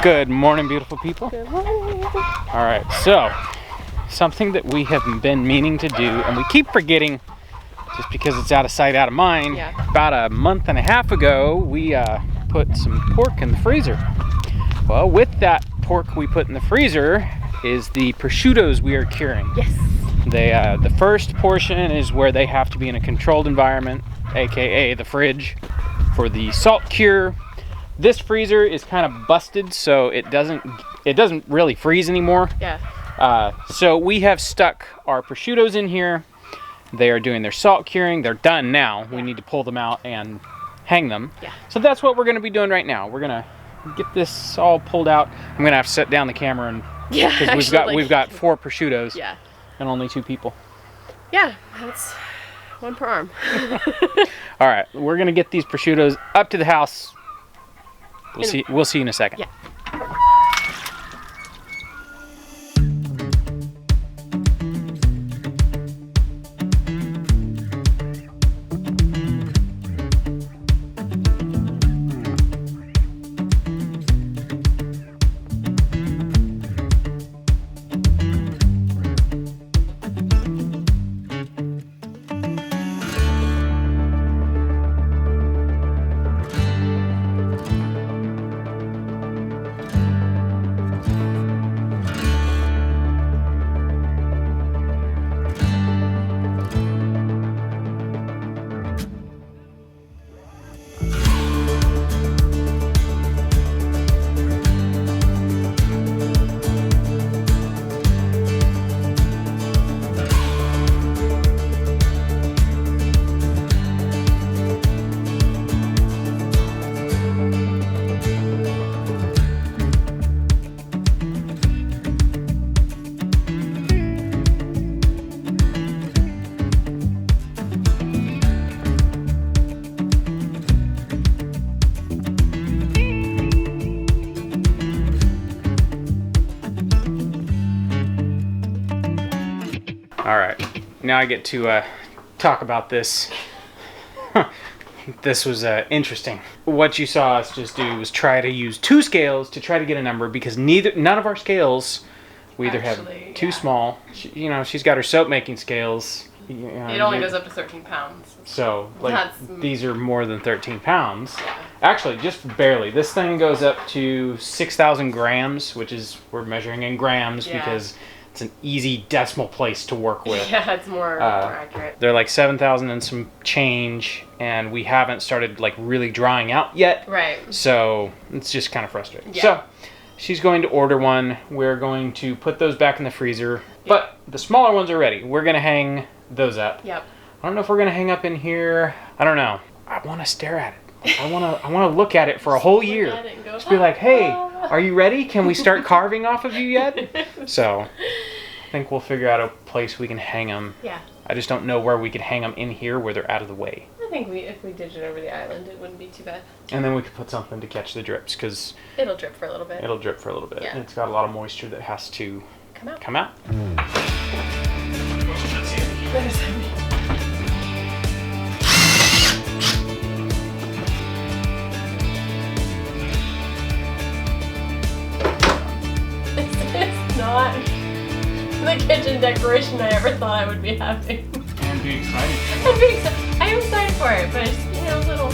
Good morning, beautiful people. Good morning. All right, so something that we have been meaning to do, and we keep forgetting just because it's out of sight, out of mind. Yeah. About a month and a half ago, we put some pork in the freezer. Well, with that pork we put in the freezer is the prosciuttos we are curing. Yes. The first portion is where they have to be in a controlled environment, aka the fridge, for the salt cure. This freezer is kind of busted, so it doesn't really freeze anymore. Yeah. So we have stuck our prosciuttos in here. They are doing their salt curing. They're done now. We need to pull them out and hang them. Yeah. So that's what we're going to be doing right now. We're going to get this all pulled out. I'm going to have to set down the camera and because we've got 4 prosciuttos. Yeah. And only 2 people. Yeah, that's one per arm. All right, we're going to get these prosciuttos up to the house. We'll see you in a second. Yeah. All right, now I get to talk about this. This was interesting. What you saw us just do was try to use 2 scales to try to get a number because none of our scales, we either have too small. She's got her soap making scales. It only goes up to 13 pounds. So, these are more than 13 pounds. Yeah. Actually, just barely. This thing goes up to 6,000 grams, which is, we're measuring in grams because it's an easy decimal place to work with. Yeah, it's more accurate. They're like 7,000 and some change, and we haven't started really drying out yet. Right. So it's just kind of frustrating. Yeah. So she's going to order one. We're going to put those back in the freezer. Yep. But the smaller ones are ready. We're going to hang those up. Yep. I don't know if we're going to hang up in here. I don't know. I want to stare at it. I want to look at it for a whole year. Just be like, hey, are you ready? Can we start carving off of you yet? So I think we'll figure out a place we can hang them. Yeah. I just don't know where we could hang them in here where they're out of the way. I think if we did it over the island, it wouldn't be too bad. And then we could put something to catch the drips because it'll drip for a little bit. It'll drip for a little bit. Yeah. And it's got a lot of moisture that has to come out. Not the kitchen decoration I ever thought I would be having. And be excited. I am excited for it, but it's, a little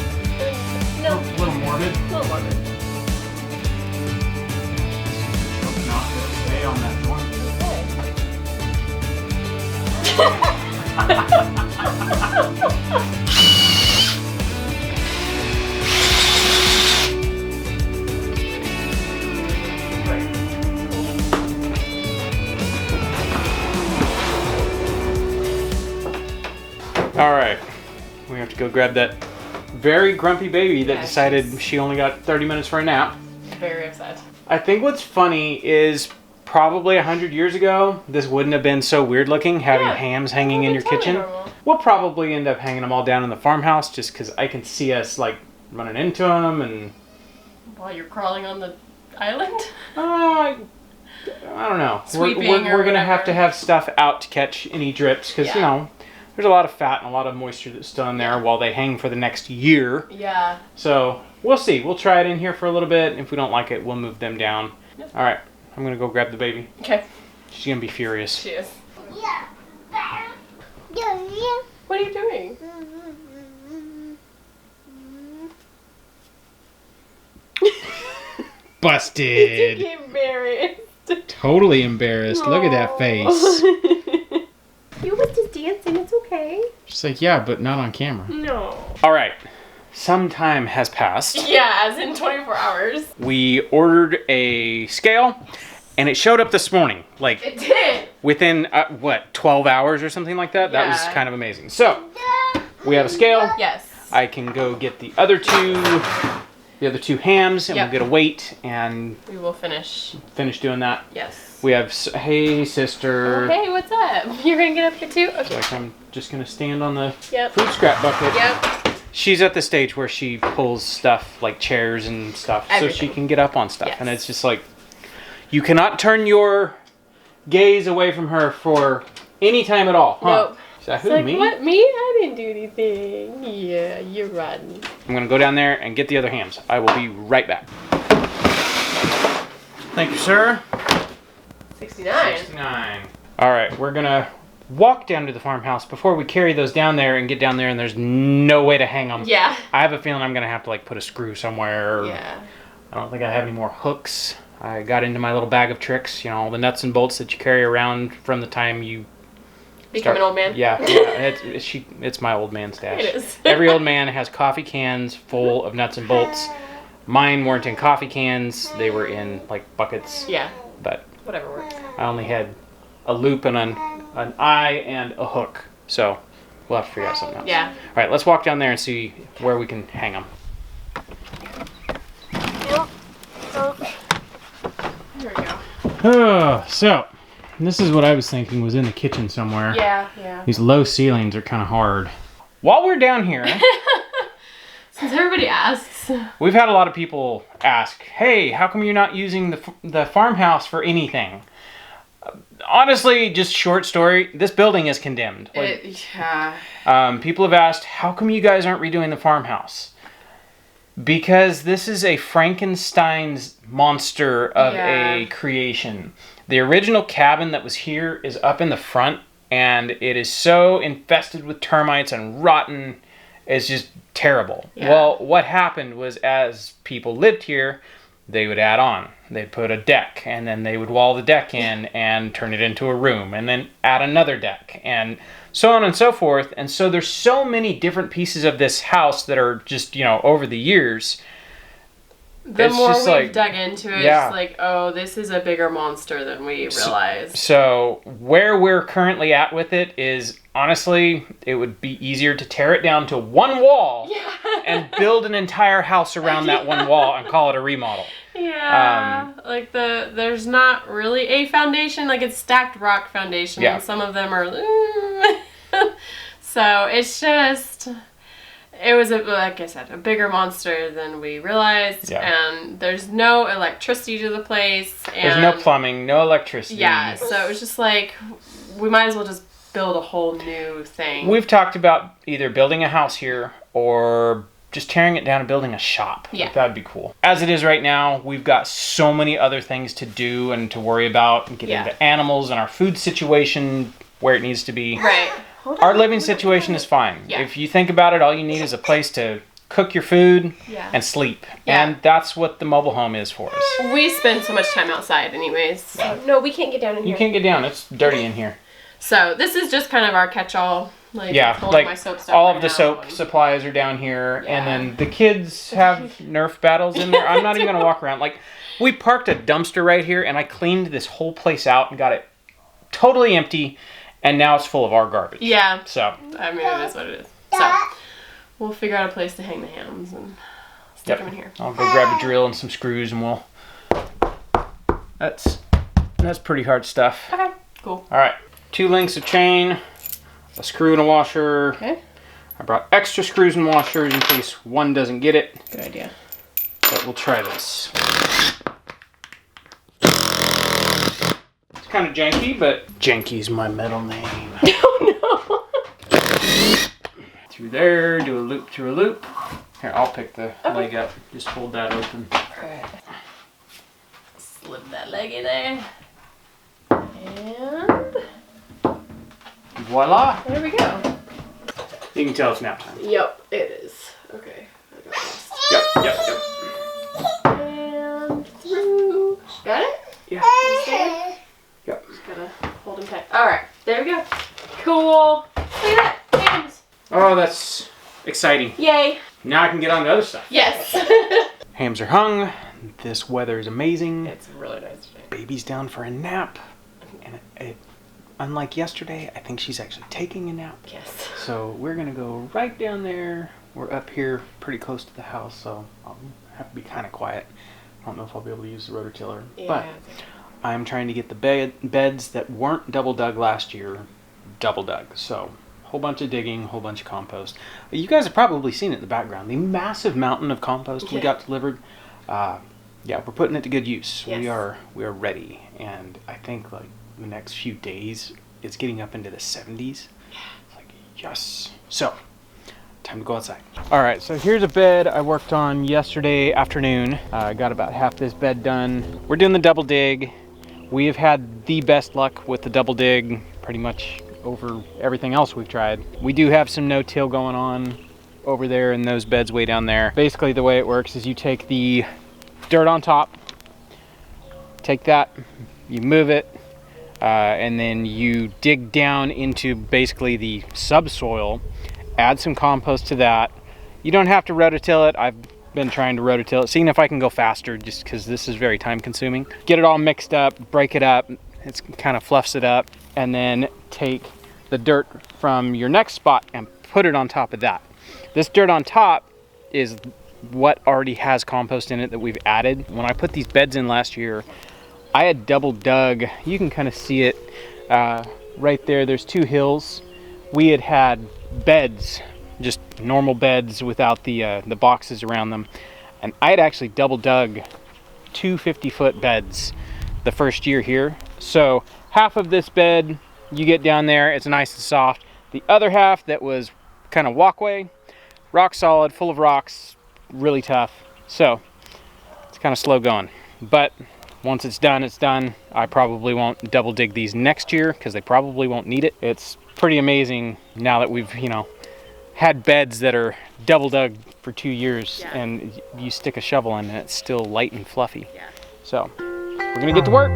morbid. A little morbid. Not gonna stay on that one. All right, we have to go grab that very grumpy baby that decided she only got 30 minutes for a nap. Very upset. I think what's funny is probably 100 years ago, this wouldn't have been so weird looking, having hams hanging in your kitchen. Normal. We'll probably end up hanging them all down in the farmhouse just because I can see us running into them and... While you're crawling on the island? I don't know. Sweeping We're or going to whatever. have stuff out to catch any drips because, there's a lot of fat and a lot of moisture that's still in there while they hang for the next year. Yeah. So we'll see. We'll try it in here for a little bit. If we don't like it, we'll move them down. Yep. All right, I'm gonna go grab the baby. Okay. She's gonna be furious. She is. What are you doing? Busted. He's embarrassed. Totally embarrassed. Look at that face. You was just dancing. It's okay. She's like, yeah, but not on camera. No. All right. Some time has passed. Yeah, as in 24 hours. We ordered a scale, and it showed up this morning. Like, It did. within, 12 hours or something like that? That was Yeah. kind of amazing. So, we have a scale. Yes. I can go get the other two hams, and Yep. we'll get a weight and We will finish. finish doing that. Yes. We have, hey, sister. Hey, what's up? You're gonna get up here too? Okay. Like, I'm just going to stand on the Yep. food scrap bucket. Yep. She's at the stage where she pulls stuff like chairs and stuff so Everything. she can get up on stuff. Yes. And it's just like, you cannot turn your gaze away from her for any time at all. Huh? Nope. Is that It's who, like, me? what? Me? I didn't do anything. Yeah, you're rotten. I'm going to go down there and get the other hams. I will be right back. Thank you, sir. 69. 69. All right, we're going to walk down to the farmhouse before we carry those down there and get down there and there's no way to hang them. Yeah. I have a feeling I'm going to have to like put a screw somewhere. Yeah. I don't think I have any more hooks. I got into my little bag of tricks, you know, all the nuts and bolts that you carry around from the time you Become an old man? Yeah, it's my old man stash. It is. Every old man has coffee cans full of nuts and bolts. Mine weren't in coffee cans; they were in like buckets. Yeah. But Whatever works. I only had a loop and an eye and a hook, so we'll have to figure out something else. Yeah. All right, let's walk down there and see where we can hang them. Here we go. So, this is what I was thinking was in the kitchen somewhere. Yeah, yeah. These low ceilings are kind of hard. While we're down here, Since everybody asks. we've had a lot of people ask, hey, how come you're not using the farmhouse for anything? Honestly, just short story, this building is condemned. Like, Yeah. people have asked, how come you guys aren't redoing the farmhouse? Because this is a Frankenstein's monster of a creation. The original cabin that was here is up in the front, and it is so infested with termites and rotten, it's just terrible. Yeah. Well, what happened was as people lived here, they would add on. They'd put a deck, and then they would wall the deck in and turn it into a room, and then add another deck, and so on and so forth. And so there's so many different pieces of this house that are just, you know, over the years. The It's more just we've like- dug into it, Yeah. it's like, oh, this is a bigger monster than we realized. So where we're currently at with it is, honestly, it would be easier to tear it down to one wall and build an entire house around that one wall and call it a remodel. Yeah, like there's not really a foundation, like it's stacked rock foundation, Yeah. and some of them are, so it's just, it was, like I said, a bigger monster than we realized, and there's no electricity to the place, and There's no plumbing, no electricity. yeah, so it was just like, we might as well just build a whole new thing. We've talked about either building a house here or just tearing it down and building a shop. Yeah. Like, that'd be cool. As it is right now, we've got so many other things to do and to worry about and get into animals and our food situation where it needs to be. Right. Our living situation is fine. Yeah. If you think about it, all you need is a place to cook your food and sleep. Yeah. And that's what the mobile home is for us. We spend so much time outside anyways. No, we can't get down in here. You can't get down. It's dirty in here. So this is just kind of our catch-all. Like, Yeah, holding my like soap stuff all right of the now soap and- supplies are down here, Yeah. and then the kids have Nerf battles in there. I'm not even gonna walk around. Like, we parked a dumpster right here, and I cleaned this whole place out and got it totally empty, and now it's full of our garbage. Yeah. So I mean, it is what it is. So we'll figure out a place to hang the hams and stick them in here. I'll go grab a drill and some screws, and we'll. That's pretty hard stuff. Okay. Cool. All right, 2 lengths of chain, a screw and a washer. Okay. I brought extra screws and washers in case one doesn't get it. Good idea. But we'll try this. It's kind of janky, but janky's my middle name. Oh no. through there, do a loop through a loop. Here, I'll pick the leg up. Just hold that open. Alright. Slip that leg in there. And voila! There we go. You can tell it's nap time. Yep, it is. Okay. I got lost. Yep. And through. Got it? Yeah. Yep. Just gotta hold him tight. Alright, there we go. Cool. Look at that. Hams. Oh, that's exciting. Yay. Now I can get on to other stuff. Yes. Hams are hung. This weather is amazing. It's really nice today. Baby's down for a nap. And unlike yesterday, I think she's actually taking a nap. Yes. So we're gonna go right down there. We're up here pretty close to the house, so I'll have to be kind of quiet. I don't know if I'll be able to use the rototiller. Yeah. But I'm trying to get the beds that weren't double dug last year double dug. So whole bunch of digging, whole bunch of compost. You guys have probably seen it in the background. The massive mountain of compost we got delivered. Yeah, we're putting it to good use. Yes. We are ready, and I think like the next few days it's getting up into the 70s. It's like yes. So time to go outside. All right, so here's a bed I worked on yesterday afternoon. I got about half this bed done. We're doing the double dig. We have had the best luck with the double dig pretty much over everything else we've tried. We do have some no-till going on over there in those beds way down there. Basically the way it works is you take the dirt on top, take that, you move it, and then you dig down into basically the subsoil, add some compost to that. You don't have to rototill it. I've been trying to rototill it, seeing if I can go faster just because this is very time consuming. Get it all mixed up, break it up, it kind of fluffs it up, and then take the dirt from your next spot and put it on top of that. This dirt on top is what already has compost in it that we've added. When I put these beds in last year, I had double dug. You can kind of see it right there. There's two hills. We had beds, just normal beds without the boxes around them. And I had actually double dug 2 50-foot beds the first year here. So half of this bed, you get down there, it's nice and soft. The other half that was kind of walkway, rock solid, full of rocks, really tough. So it's kind of slow going. But once it's done, it's done. I probably won't double dig these next year because they probably won't need it. It's pretty amazing now that we've, had beds that are double dug for 2 years, and you stick a shovel in and it's still light and fluffy. Yeah. So we're gonna get to work.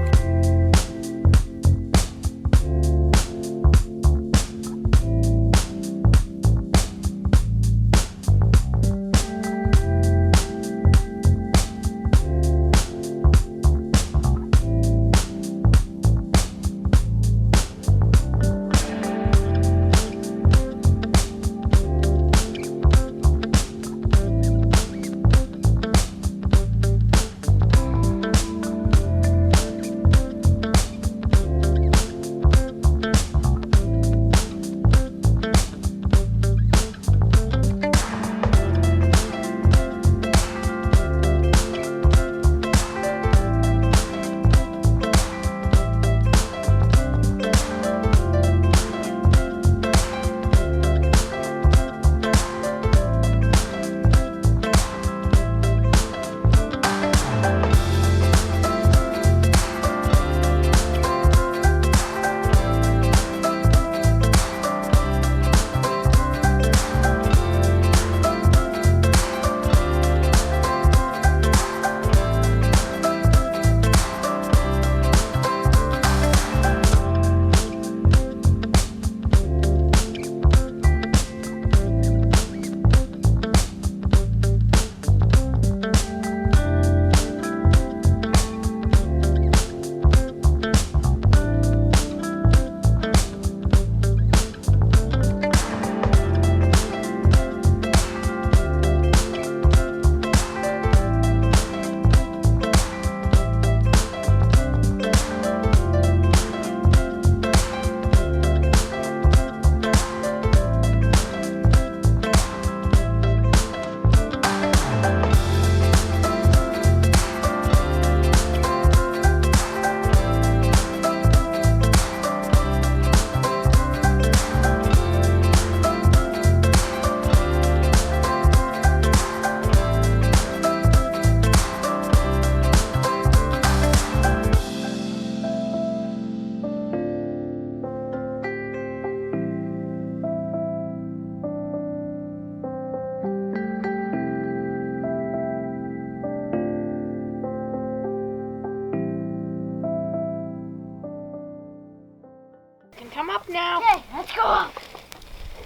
up now. Okay, let's go up.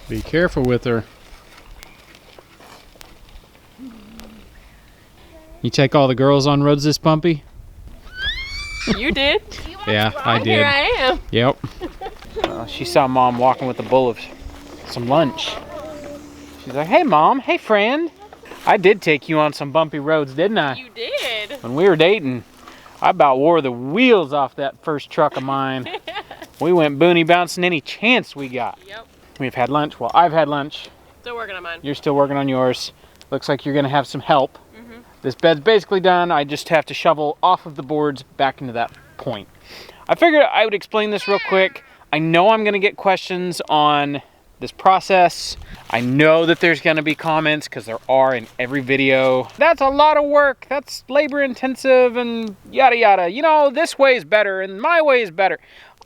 Be careful with her. You take all the girls on roads this bumpy? You did? Yeah, I did. Here I am. Yep. She saw Mom walking with a bowl of some lunch. She's like, hey Mom, hey friend. I did take you on some bumpy roads, didn't I? You did. When we were dating, I about wore the wheels off that first truck of mine. We went boonie bouncing any chance we got. Yep. We've had lunch. Well, I've had lunch. Still working on mine. You're still working on yours. Looks like you're gonna have some help. This bed's basically done. I just have to shovel off of the boards back into that point. I figured I would explain this real quick. I know I'm gonna get questions on this process. I know that there's gonna be comments because there are in every video. That's a lot of work. That's labor intensive and yada yada. You know, this way is better and my way is better.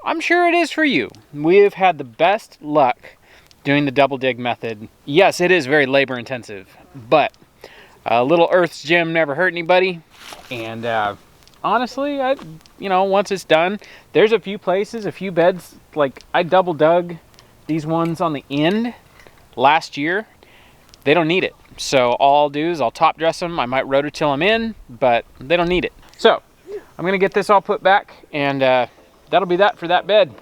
I'm sure it is for you. We have had the best luck doing the double dig method. Yes, it is very labor intensive, but a little Earth's gem never hurt anybody. And honestly, once it's done, there's a few places, a few beds, like I double dug these ones on the end last year. They don't need it. So all I'll do is I'll top dress them. I might rototill them in, but they don't need it. So I'm gonna get this all put back, and that'll be that for that bed.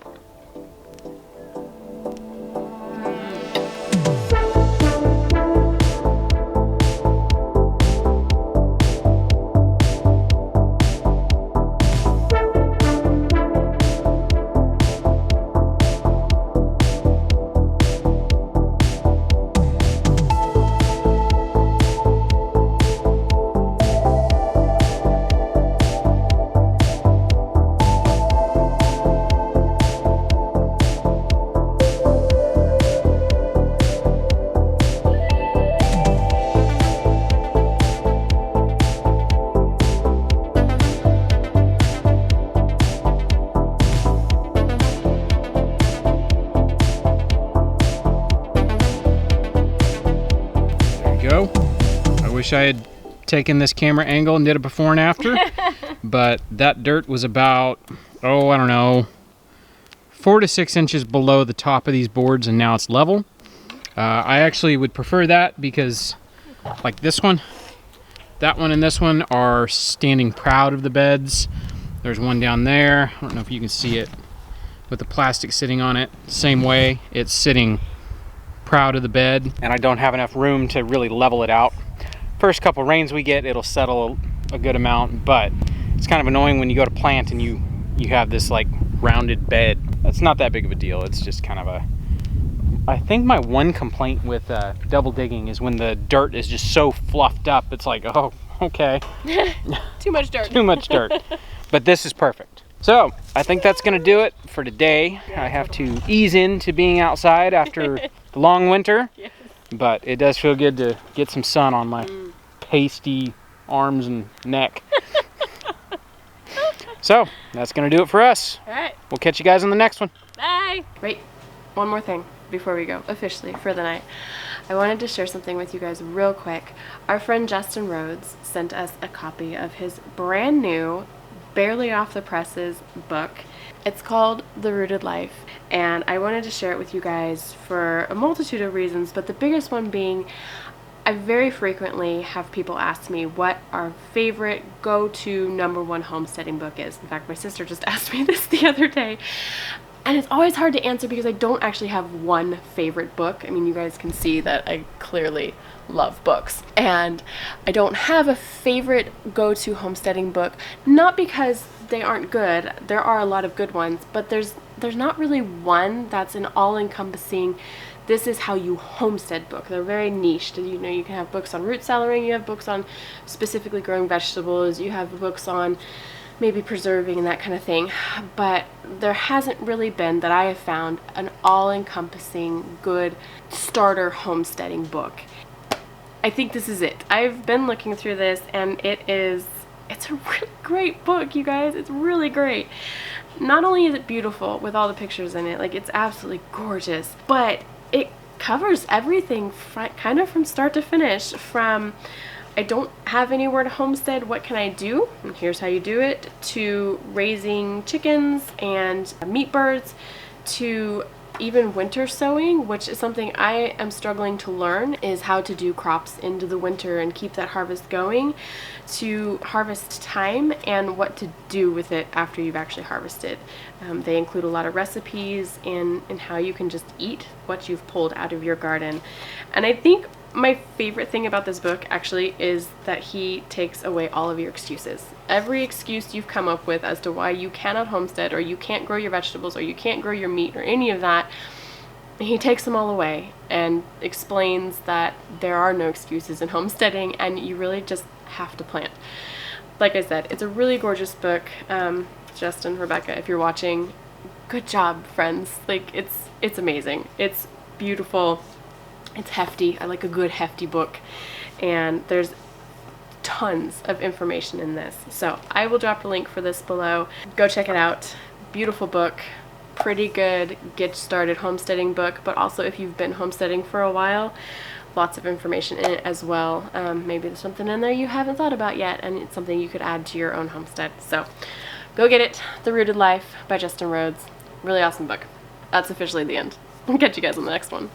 Wish I had taken this camera angle and did a before and after, but that dirt was about, I don't know, 4 to 6 inches below the top of these boards, and now it's level. I actually would prefer that because like this one, that one and this one are standing proud of the beds. There's one down there. I don't know if you can see it with the plastic sitting on it. Same way, it's sitting proud of the bed, and I don't have enough room to really level it out. First couple rains we get, it'll settle a good amount, but it's kind of annoying when you go to plant and you have this like rounded bed. That's not that big of a deal. It's just kind of I think my one complaint with double digging is when the dirt is just so fluffed up. It's like, oh, okay. Too much dirt. Too much dirt. But this is perfect. So I think that's gonna do it for today. I have to ease into being outside after the long winter. Yes. But it does feel good to get some sun on my pasty arms and neck. So that's gonna do it for us. All right. We'll catch you guys on the next one. Bye. Wait, one more thing before we go officially for the night. I wanted to share something with you guys real quick. Our friend Justin Rhodes sent us a copy of his brand new, barely off the presses book. It's called The Rooted Life, and I wanted to share it with you guys for a multitude of reasons, but the biggest one being I very frequently have people ask me what our favorite go-to #1 homesteading book is. In fact, my sister just asked me this the other day, and it's always hard to answer because I don't actually have one favorite book. I mean, you guys can see that I clearly love books, and I don't have a favorite go-to homesteading book, not because they aren't good. There are a lot of good ones, but there's not really one that's an all-encompassing, this is how you homestead book. They're very niched. You know, you can have books on root cellaring, you have books on specifically growing vegetables, you have books on maybe preserving and that kind of thing, but there hasn't really been, that I have found, an all-encompassing good starter homesteading book. I think this is it. I've been looking through this, and it's a really great book, you guys. It's really great. Not only is it beautiful with all the pictures in it, like it's absolutely gorgeous, but it covers everything kind of from start to finish. From I don't have anywhere to homestead, what can I do? And here's how you do it, to raising chickens and meat birds, to even winter sowing, which is something I am struggling to learn, is how to do crops into the winter and keep that harvest going, to harvest time and what to do with it after you've actually harvested. They include a lot of recipes in how you can just eat what you've pulled out of your garden. And I think my favorite thing about this book actually is that he takes away all of your excuses. Every excuse you've come up with as to why you cannot homestead, or you can't grow your vegetables, or you can't grow your meat, or any of that, he takes them all away and explains that there are no excuses in homesteading, and you really just have to plant. Like I said, it's a really gorgeous book. Justin, Rebecca, if you're watching, good job, friends. Like, it's amazing. It's beautiful. It's hefty. I like a good hefty book, and there's tons of information in this. So I will drop a link for this below. Go check it out. Beautiful book. Pretty good get started homesteading book, but also if you've been homesteading for a while, lots of information in it as well. Maybe there's something in there you haven't thought about yet, and it's something you could add to your own homestead. So go get it. The Rooted Life by Justin Rhodes. Really awesome book. That's officially the end. I'll catch you guys on the next one.